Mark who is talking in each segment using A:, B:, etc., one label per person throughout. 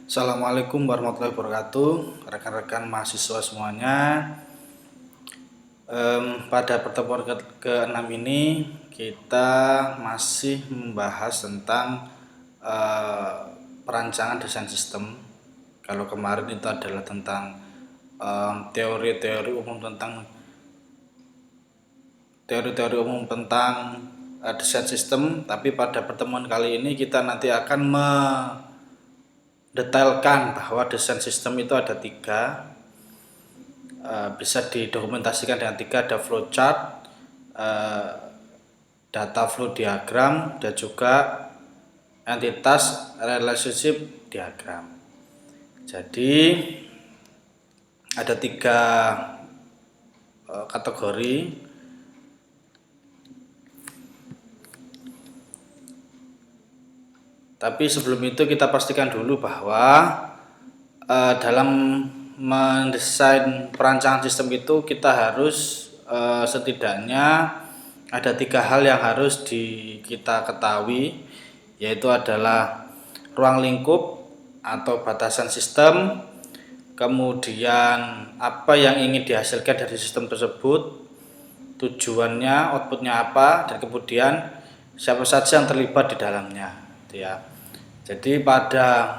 A: Assalamualaikum warahmatullahi wabarakatuh, rekan-rekan mahasiswa semuanya. Pada pertemuan ke-6 ini kita masih membahas tentang perancangan desain sistem. Kalau kemarin itu adalah tentang teori-teori umum tentang desain sistem, tapi pada pertemuan kali ini kita nanti akan detailkan bahwa desain sistem itu ada tiga, bisa didokumentasikan dengan tiga, ada flowchart, data flow diagram, dan juga entitas relationship diagram. Jadi ada tiga kategori. Tapi sebelum itu kita pastikan dulu bahwa dalam mendesain perancangan sistem itu kita harus setidaknya ada tiga hal yang harus kita ketahui, yaitu adalah ruang lingkup atau batasan sistem, kemudian apa yang ingin dihasilkan dari sistem tersebut, tujuannya, outputnya apa, dan kemudian siapa saja yang terlibat di dalamnya, gitu ya. Jadi pada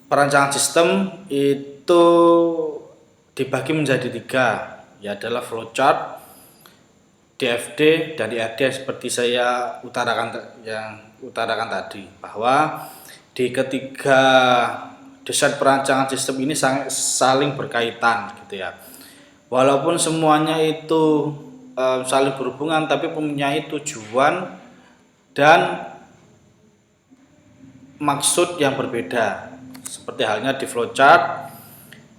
A: perancangan sistem itu dibagi menjadi tiga, ya adalah flowchart, DFD, dan IRD seperti saya utarakan tadi, bahwa di ketiga desain perancangan sistem ini saling berkaitan, gitu ya. Walaupun semuanya itu saling berhubungan, tapi mempunyai tujuan dan maksud yang berbeda. Seperti halnya di flowchart,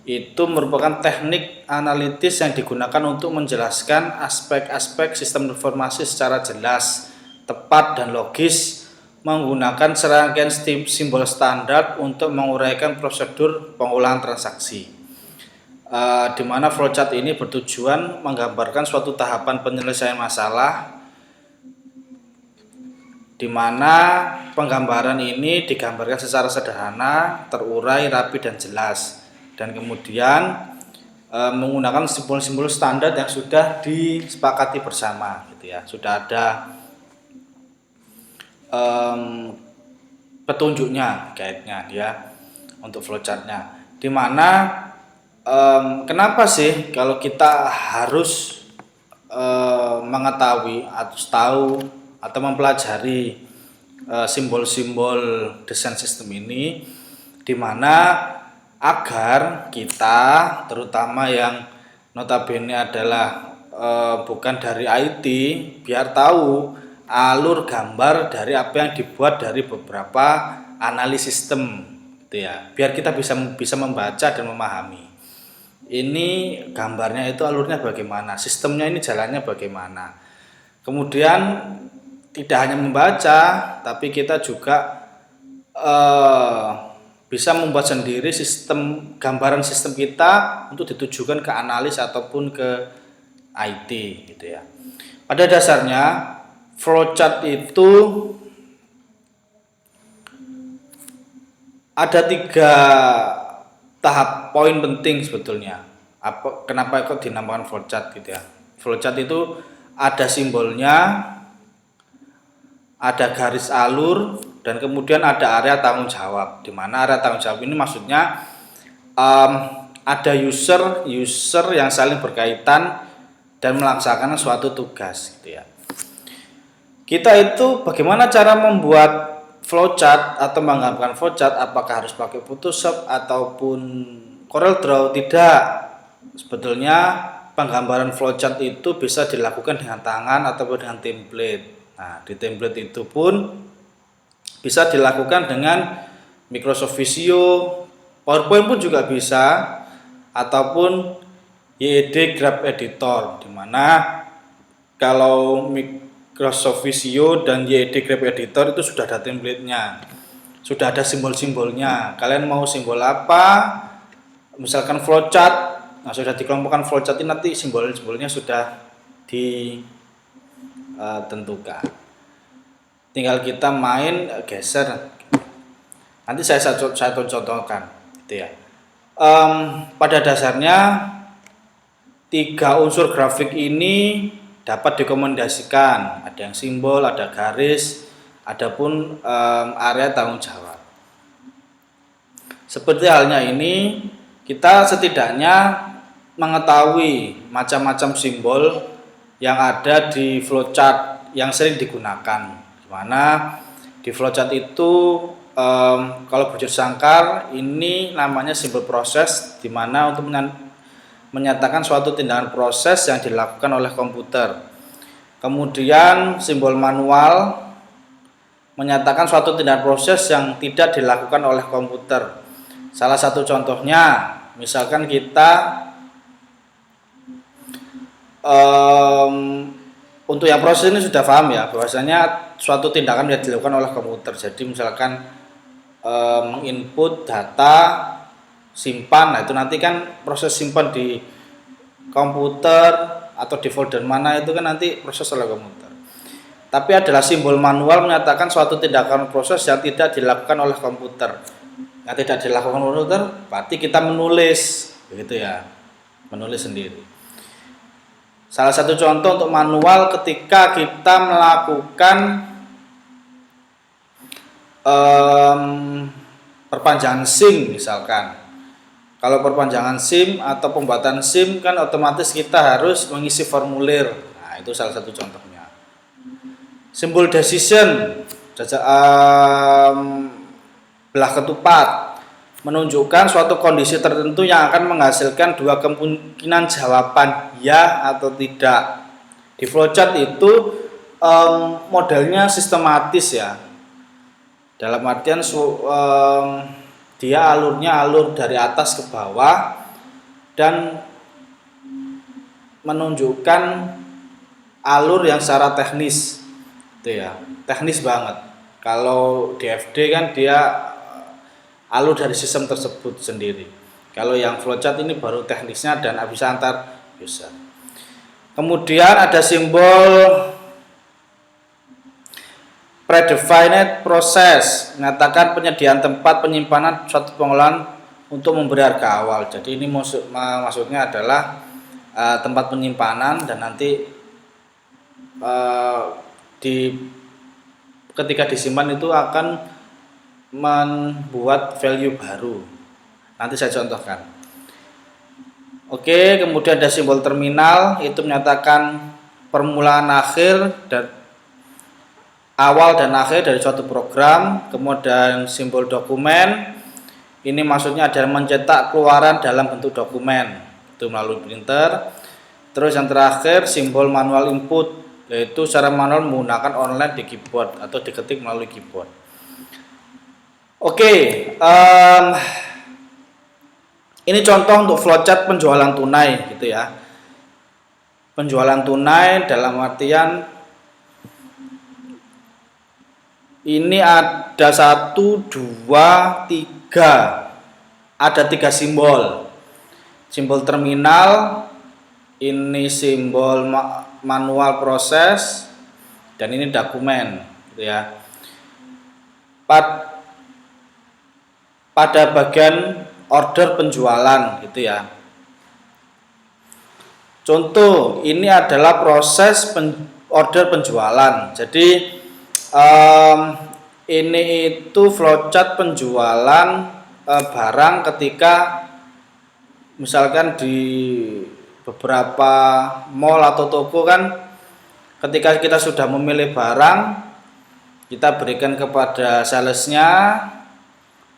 A: itu merupakan teknik analitis yang digunakan untuk menjelaskan aspek-aspek sistem informasi secara jelas, tepat, dan logis menggunakan serangkaian simbol standar untuk menguraikan prosedur pengulangan transaksi. Di mana flowchart ini bertujuan menggambarkan suatu tahapan penyelesaian masalah, di mana penggambaran ini digambarkan secara sederhana, terurai, rapi, dan jelas, dan kemudian menggunakan simbol-simbol standar yang sudah disepakati bersama, gitu ya. Sudah ada petunjuknya, guide-nya ya untuk flowchart-nya. Di mana kenapa sih kalau kita harus mengetahui atau tahu atau mempelajari simbol-simbol desain sistem ini, di mana agar kita, terutama yang notabene adalah bukan dari IT, biar tahu alur gambar dari apa yang dibuat dari beberapa analisis sistem, gitu ya. Biar kita bisa membaca dan memahami. Ini gambarnya itu alurnya bagaimana, sistemnya ini jalannya bagaimana. Kemudian tidak hanya membaca, tapi kita juga bisa membuat sendiri gambaran sistem kita untuk ditujukan ke analis ataupun ke IT, gitu ya. Pada dasarnya flowchart itu ada tiga tahap poin penting sebetulnya. Kenapa kok dinamakan flowchart, gitu ya. Flowchart itu ada simbolnya, ada garis alur, dan kemudian ada area tanggung jawab. Di mana area tanggung jawab ini maksudnya ada user yang saling berkaitan dan melaksanakan suatu tugas, gitu ya. Kita itu bagaimana cara membuat flowchart atau menggambarkan flowchart, apakah harus pakai Photoshop ataupun CorelDRAW? Tidak. Sebetulnya penggambaran flowchart itu bisa dilakukan dengan tangan ataupun dengan template. Nah, di template itu pun bisa dilakukan dengan Microsoft Visio, PowerPoint pun juga bisa, ataupun YED Graph Editor, di mana kalau Microsoft Visio dan YED Graph Editor itu sudah ada template-nya, sudah ada simbol-simbolnya. Kalian mau simbol apa? Misalkan flowchart, nah sudah dikelompokkan flowchart ini, nanti simbol-simbolnya sudah ditentukan. Tinggal kita main geser. Nanti saya contohkan, gitu ya. Pada dasarnya tiga unsur grafik ini dapat direkomendasikan. Ada yang simbol, ada garis, adapun area tanggung jawab. Seperti halnya ini, kita setidaknya mengetahui macam-macam simbol yang ada di flowchart yang sering digunakan. Dimana di flowchart itu kalau bujur sangkar ini namanya simbol proses, dimana untuk menyatakan suatu tindakan proses yang dilakukan oleh komputer. Kemudian simbol manual menyatakan suatu tindakan proses yang tidak dilakukan oleh komputer. Salah satu contohnya, misalkan kita untuk yang proses ini sudah paham ya, bahwasanya suatu tindakan yang dilakukan oleh komputer. Jadi misalkan menginput data, simpan, nah itu nanti kan proses simpan di komputer atau di folder mana itu kan nanti proses oleh komputer. Tapi adalah simbol manual menyatakan suatu tindakan proses yang tidak dilakukan oleh komputer. Yang tidak dilakukan oleh komputer berarti kita menulis, begitu ya, menulis sendiri. Salah satu contoh untuk manual ketika kita melakukan perpanjangan SIM misalkan. Kalau perpanjangan SIM atau pembuatan SIM kan otomatis kita harus mengisi formulir. Nah, itu salah satu contohnya. Simbol decision, belah ketupat, menunjukkan suatu kondisi tertentu yang akan menghasilkan dua kemungkinan jawaban ya atau tidak. Di flowchart itu modelnya sistematis ya. Dalam artian dia alurnya alur dari atas ke bawah dan menunjukkan alur yang secara teknis, itu ya, teknis banget. Kalau di FD kan dia alur dari sistem tersebut sendiri. Kalau yang flowchart ini baru teknisnya dan bisa antar user. Kemudian ada simbol predefined process, mengatakan penyediaan tempat penyimpanan suatu pengolahan untuk memberi harga awal. Jadi ini maksudnya adalah tempat penyimpanan dan nanti ketika disimpan itu akan membuat value baru. Nanti saya contohkan. Oke, kemudian ada simbol terminal, itu menyatakan permulaan akhir dan awal dan akhir dari suatu program. Kemudian simbol dokumen, ini maksudnya adalah mencetak keluaran dalam bentuk dokumen, itu melalui printer. Terus yang terakhir simbol manual input, yaitu secara manual menggunakan online di keyboard atau diketik melalui keyboard. Oke, ini contoh untuk flowchart penjualan tunai gitu ya. Penjualan tunai dalam artian ini ada 1, 2, 3, ada 3 simbol. Simbol terminal, ini simbol manual proses, dan ini dokumen, gitu ya. Pada bagian order penjualan, gitu ya. Contoh, ini adalah proses order penjualan. Jadi ini itu flowchart penjualan barang ketika misalkan di beberapa mall atau toko kan, ketika kita sudah memilih barang, kita berikan kepada salesnya,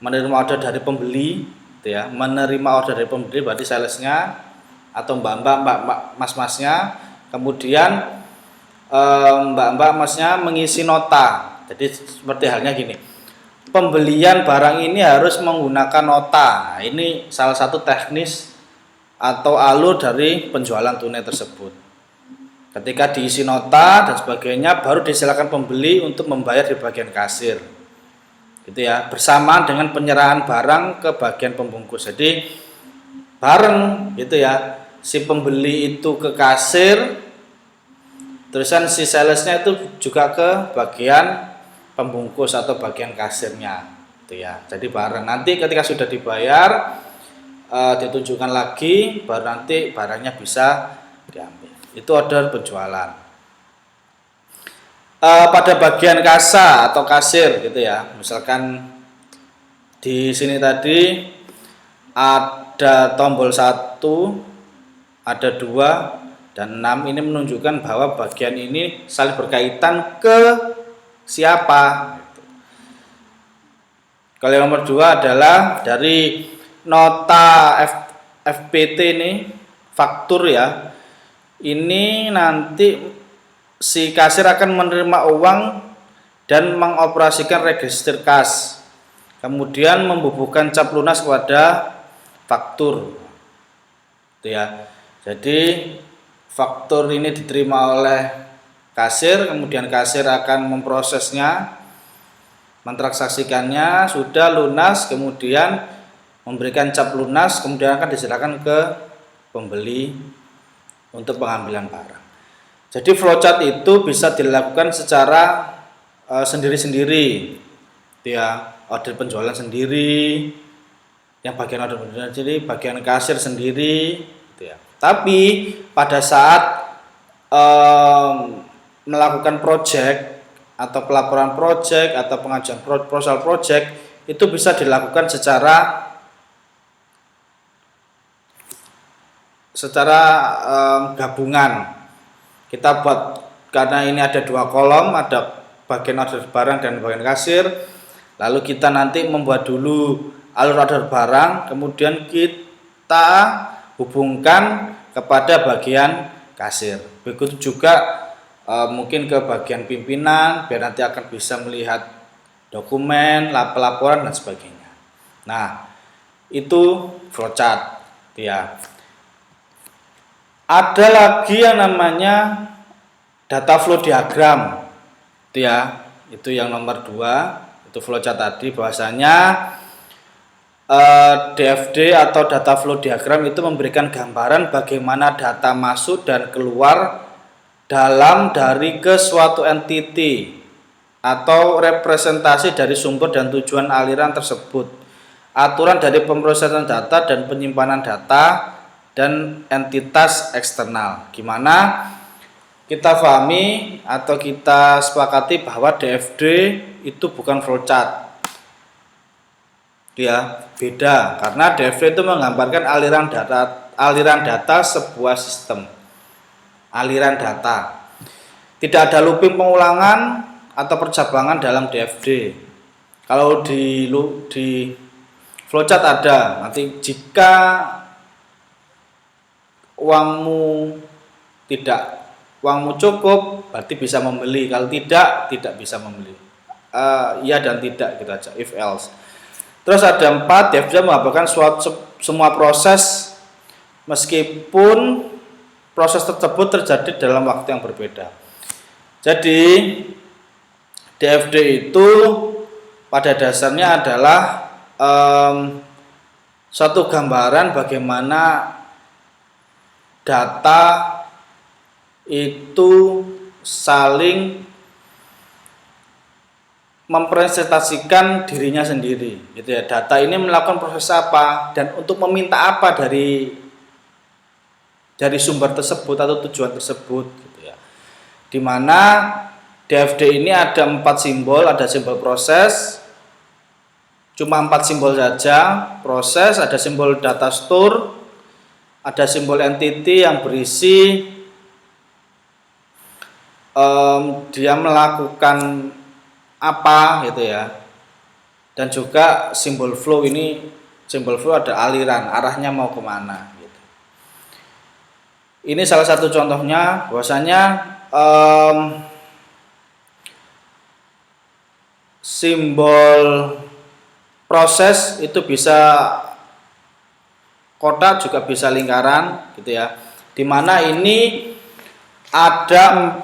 A: menerima order dari pembeli, gitu ya. Menerima order dari pembeli berarti salesnya atau mbak-mbak, mas-masnya, kemudian mbak-mbak masnya mengisi nota. Jadi seperti halnya gini, pembelian barang ini harus menggunakan nota. Nah, ini salah satu teknis atau alur dari penjualan tunai tersebut. Ketika diisi nota dan sebagainya, baru disilakan pembeli untuk membayar di bagian kasir, gitu ya, bersamaan dengan penyerahan barang ke bagian pembungkus. Jadi bareng, gitu ya, si pembeli itu ke kasir, terusan si salesnya itu juga ke bagian pembungkus atau bagian kasirnya, gitu gitu ya. Jadi barang nanti ketika sudah dibayar ditunjukkan lagi, baru nanti barangnya bisa diambil. Itu order penjualan. Pada bagian kasa atau kasir gitu ya, misalkan di sini tadi ada tombol 1, ada 2 dan 6, ini menunjukkan bahwa bagian ini saling berkaitan ke siapa. Kalau yang nomor 2 adalah dari nota FPT ini, faktur ya. Ini nanti si kasir akan menerima uang dan mengoperasikan register kas. Kemudian membubuhkan cap lunas kepada faktur. Itu ya. Jadi faktur ini diterima oleh kasir, kemudian kasir akan memprosesnya, mentransaksikannya, sudah lunas, kemudian memberikan cap lunas, kemudian akan diserahkan ke pembeli untuk pengambilan barang. Jadi flowchart itu bisa dilakukan secara sendiri-sendiri, ya, order penjualan sendiri, yang bagian order penjualan sendiri, bagian kasir sendiri, gitu ya. Tapi pada saat melakukan project atau pelaporan project atau pengajuan proposal project itu bisa dilakukan secara gabungan. Kita buat, karena ini ada 2 kolom, ada bagian order barang dan bagian kasir, lalu kita nanti membuat dulu alur order barang, kemudian kita hubungkan kepada bagian kasir. Begitu juga mungkin ke bagian pimpinan, biar nanti akan bisa melihat dokumen, laporan dan sebagainya. Nah, itu flowchart ya. Ada lagi yang namanya data flow diagram, itu ya. Itu yang nomor 2, itu flowchart tadi, bahwasanya DFD atau data flow diagram itu memberikan gambaran bagaimana data masuk dan keluar dari ke suatu entity atau representasi dari sumber dan tujuan aliran tersebut, aturan dari pemrosesan data dan penyimpanan data, dan entitas eksternal. Gimana kita pahami atau kita sepakati bahwa DFD itu bukan flowchart, ya, beda, karena DFD itu menggambarkan aliran data sebuah sistem, aliran data. Tidak ada looping pengulangan atau percabangan dalam DFD. Kalau di flowchart ada, nanti jika uangmu cukup berarti bisa membeli, kalau tidak bisa membeli. Iya dan tidak gitu aja, if else. Terus ada 4, DFD menggambarkan semua proses meskipun proses tersebut terjadi dalam waktu yang berbeda. Jadi DFD itu pada dasarnya adalah suatu gambaran bagaimana data itu saling mempresentasikan dirinya sendiri, gitu ya. Data ini melakukan proses apa dan untuk meminta apa dari sumber tersebut atau tujuan tersebut, gitu ya. Dimana DFD ini ada 4 simbol, ada simbol proses, cuma 4 simbol saja, proses, ada simbol data store, ada simbol entity yang berisi dia melakukan apa, gitu ya. Dan juga simbol flow ini, simbol flow ada aliran, arahnya mau kemana, gitu. Ini salah satu contohnya, bahwasanya simbol proses itu bisa kotak, juga bisa lingkaran, gitu ya. Dimana ini ada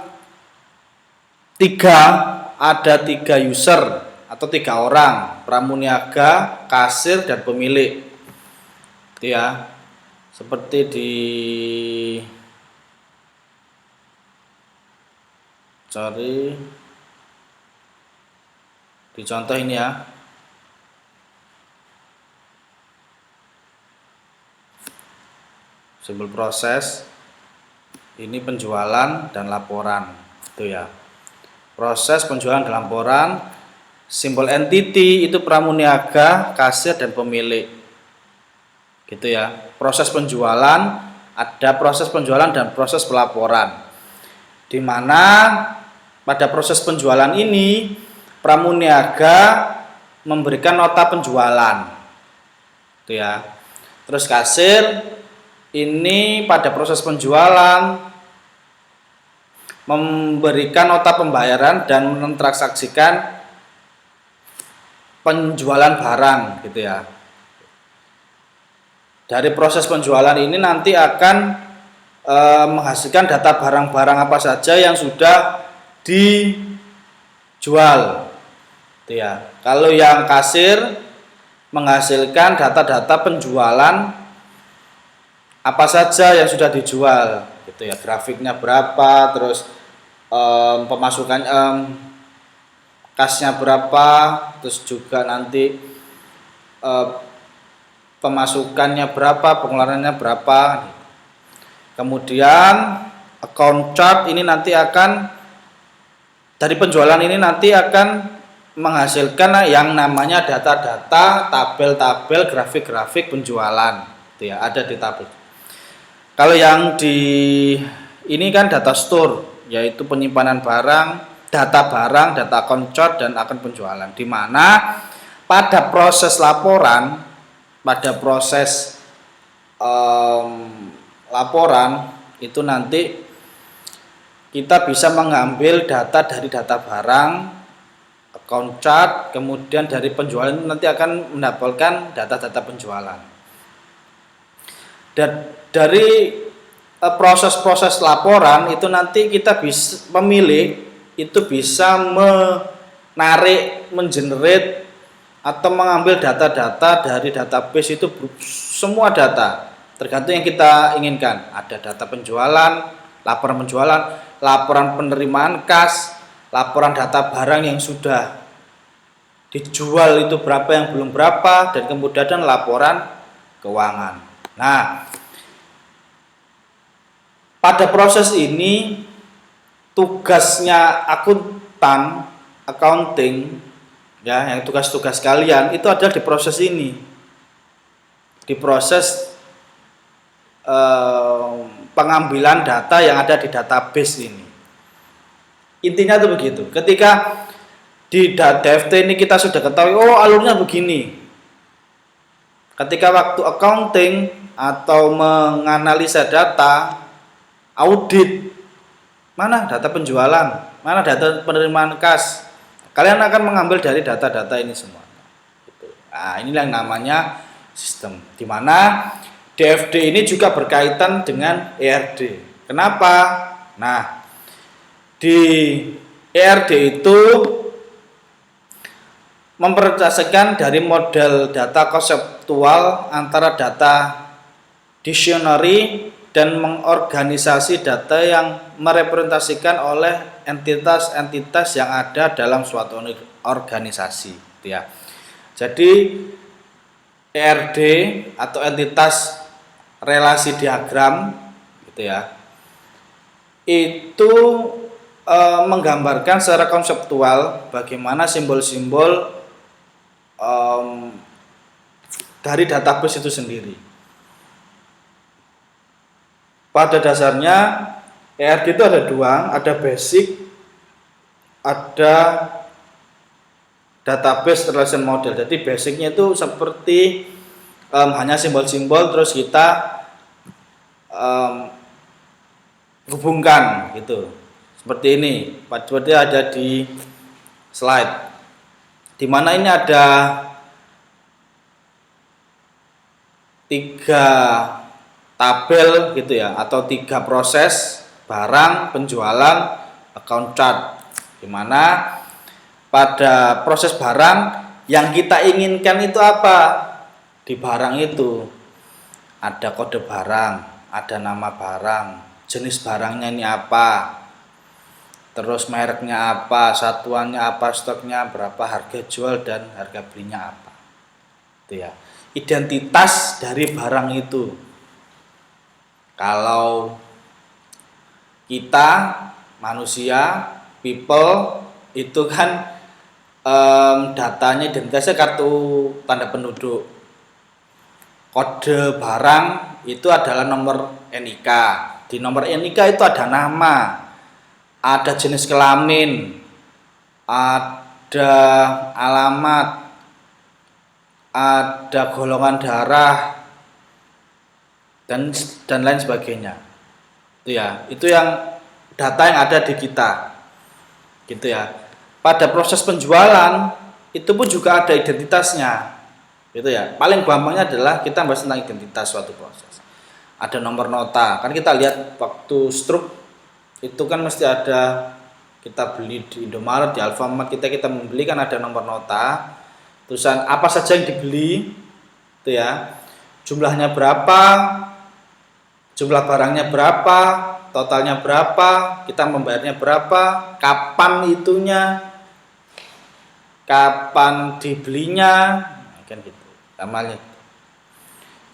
A: 3 user atau 3 orang, pramuniaga, kasir, dan pemilik, gitu ya. Seperti di contoh ini ya. simbol proses, ini penjualan dan laporan, itu ya. Proses penjualan dan laporan, simbol entity itu pramuniaga, kasir dan pemilik, gitu ya. Proses penjualan, ada proses penjualan dan proses pelaporan, di mana pada proses penjualan ini pramuniaga memberikan nota penjualan, itu ya. Terus kasir ini pada proses penjualan memberikan nota pembayaran dan mentransaksikan penjualan barang, gitu ya. Dari proses penjualan ini nanti akan menghasilkan data barang-barang apa saja yang sudah dijual, gitu ya. Kalau yang kasir menghasilkan data-data penjualan apa saja yang sudah dijual, gitu ya. Grafiknya berapa, terus pemasukan kasnya berapa, terus juga nanti pemasukannya berapa, pengeluarannya berapa. Kemudian account chart ini nanti akan, dari penjualan ini nanti akan menghasilkan yang namanya data-data, tabel-tabel, grafik-grafik penjualan, gitu ya, ada di tabel. Kalau yang di ini kan data store, yaitu penyimpanan barang, data account chart dan akun penjualan, di mana pada proses laporan, pada proses laporan itu nanti kita bisa mengambil data dari data barang, account chart, kemudian dari penjualan nanti akan mendapatkan data-data penjualan. Dan dari proses-proses laporan itu nanti kita bisa, pemilik itu bisa menarik, mengenerate atau mengambil data-data dari database itu, semua data tergantung yang kita inginkan. Ada data penjualan, laporan penjualan, laporan penerimaan kas, laporan data barang yang sudah dijual itu berapa, yang belum berapa, dan kemudian laporan keuangan. Nah, pada proses ini tugasnya akuntan, accounting, ya, yang tugas-tugas kalian itu adalah di proses ini, di proses pengambilan data yang ada di database ini. Intinya itu begitu. Ketika di DFT ini kita sudah ketahui, oh alurnya begini. Ketika waktu accounting atau menganalisa data, audit, mana data penjualan, mana data penerimaan kas, kalian akan mengambil dari data-data ini semua. Nah, inilah yang namanya sistem, di mana DFD ini juga berkaitan dengan ERD. Kenapa? Nah, di ERD itu mempresentasikan dari model data konseptual antara data dictionary dan mengorganisasi data yang merepresentasikan oleh entitas-entitas yang ada dalam suatu organisasi, gitu ya. Jadi ERD atau entitas relasi diagram, gitu ya, itu menggambarkan secara konseptual bagaimana simbol-simbol dari database itu sendiri. Pada dasarnya ERD itu ada dua, ada basic, ada database relation model. Jadi basicnya itu seperti hanya simbol-simbol terus kita hubungkan, gitu. Seperti ini, seperti ada di slide, di mana ini ada 3 tabel, gitu ya, atau 3 proses: barang, penjualan, account chart. Dimana pada proses barang yang kita inginkan itu apa? Di barang itu ada kode barang, ada nama barang, jenis barangnya ini apa, terus mereknya apa, satuannya apa, stoknya berapa, harga jual dan harga belinya apa, itu ya, identitas dari barang itu. Kalau kita manusia, people itu kan datanya identitasnya kartu tanda penduduk. Kode barang itu adalah nomor NIK. Di nomor NIK itu ada nama, ada jenis kelamin, ada alamat, ada golongan darah, dan lain sebagainya. Itu ya, itu yang data yang ada di kita. Gitu ya. Pada proses penjualan itu pun juga ada identitasnya. Gitu ya. Paling gampangnya adalah kita bahas tentang identitas suatu proses. Ada nomor nota. Kan kita lihat waktu struk itu kan mesti ada, kita beli di Indomaret, di Alfamart, kita membeli kan ada nomor nota. Tulisan apa saja yang dibeli. Itu ya. Jumlahnya berapa? Jumlah barangnya berapa? Totalnya berapa, kita membayarnya berapa, kapan itunya, kapan dibelinya, kan gitu. Namanya.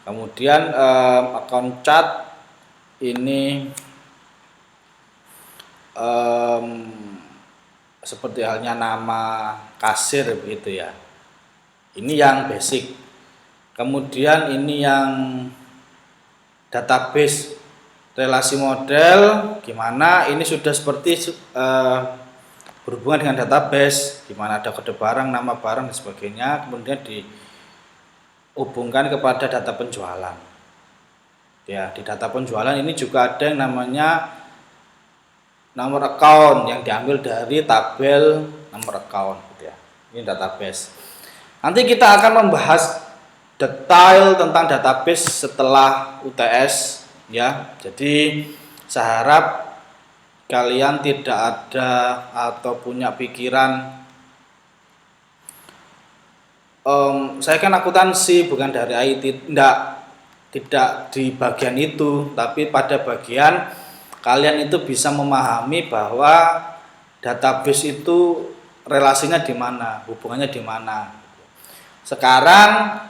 A: Kemudian account chart ini seperti halnya nama kasir begitu ya. Ini yang basic. Kemudian ini yang database. Relasi model gimana, ini sudah seperti berhubungan dengan database, gimana ada kode barang, nama barang dan sebagainya, kemudian dihubungkan kepada data penjualan. Ya, di data penjualan ini juga ada yang namanya nomor account yang diambil dari tabel nomor account gitu ya. Ini database. Nanti kita akan membahas detail tentang database setelah UTS. Ya, jadi saya harap kalian tidak ada atau punya pikiran saya kan akuntansi bukan dari IT, tidak di bagian itu, tapi pada bagian kalian itu bisa memahami bahwa database itu relasinya di mana, hubungannya di mana. Sekarang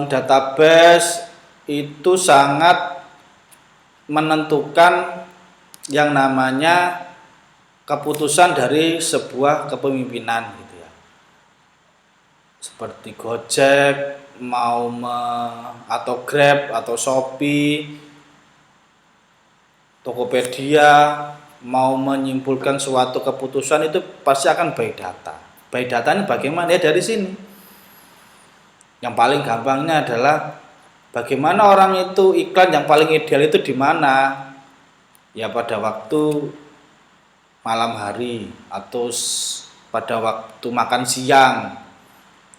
A: database itu sangat menentukan yang namanya keputusan dari sebuah kepemimpinan gitu ya. Seperti Gojek atau Grab atau Shopee, Tokopedia mau menyimpulkan suatu keputusan itu pasti akan by data. By data ini bagaimana? Ya dari sini. Yang paling gampangnya adalah bagaimana orang itu iklan yang paling ideal itu di mana? Ya pada waktu malam hari atau pada waktu makan siang.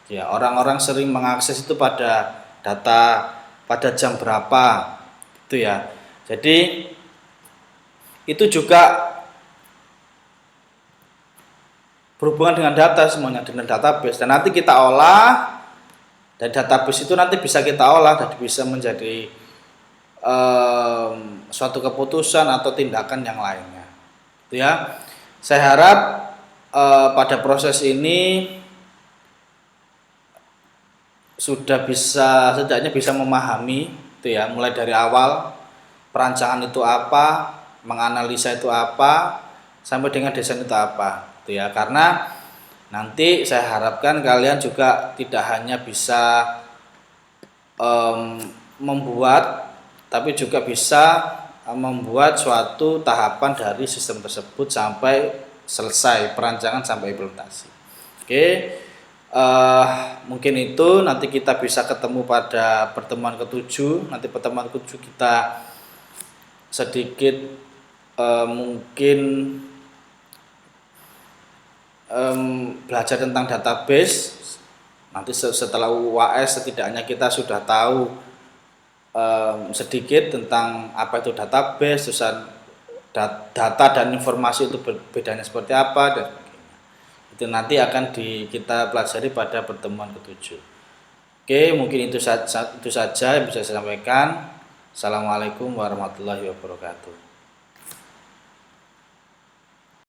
A: Ya, orang-orang sering mengakses itu pada data pada jam berapa. Itu ya. Jadi itu juga berhubungan dengan data semuanya, dengan database, dan nanti kita olah. Dan database itu nanti bisa kita olah dan bisa menjadi suatu keputusan atau tindakan yang lainnya. Itu ya. Saya harap pada proses ini sudah bisa, setidaknya bisa memahami itu ya, mulai dari awal perancangan itu apa, menganalisa itu apa, sampai dengan desain itu apa. Itu ya. Karena nanti saya harapkan kalian juga tidak hanya bisa membuat, tapi juga bisa membuat suatu tahapan dari sistem tersebut sampai selesai perancangan sampai implementasi. Oke, mungkin itu nanti kita bisa ketemu pada pertemuan ke-7. Nanti pertemuan ke-7 kita sedikit mungkin belajar tentang database. Nanti setelah UAS setidaknya kita sudah tahu sedikit tentang apa itu database, terusan data dan informasi itu bedanya seperti apa dan sebagainya. Itu nanti akan kita pelajari pada pertemuan ke-7. Oke, mungkin itu saja yang bisa saya sampaikan. Assalamualaikum warahmatullahi wabarakatuh.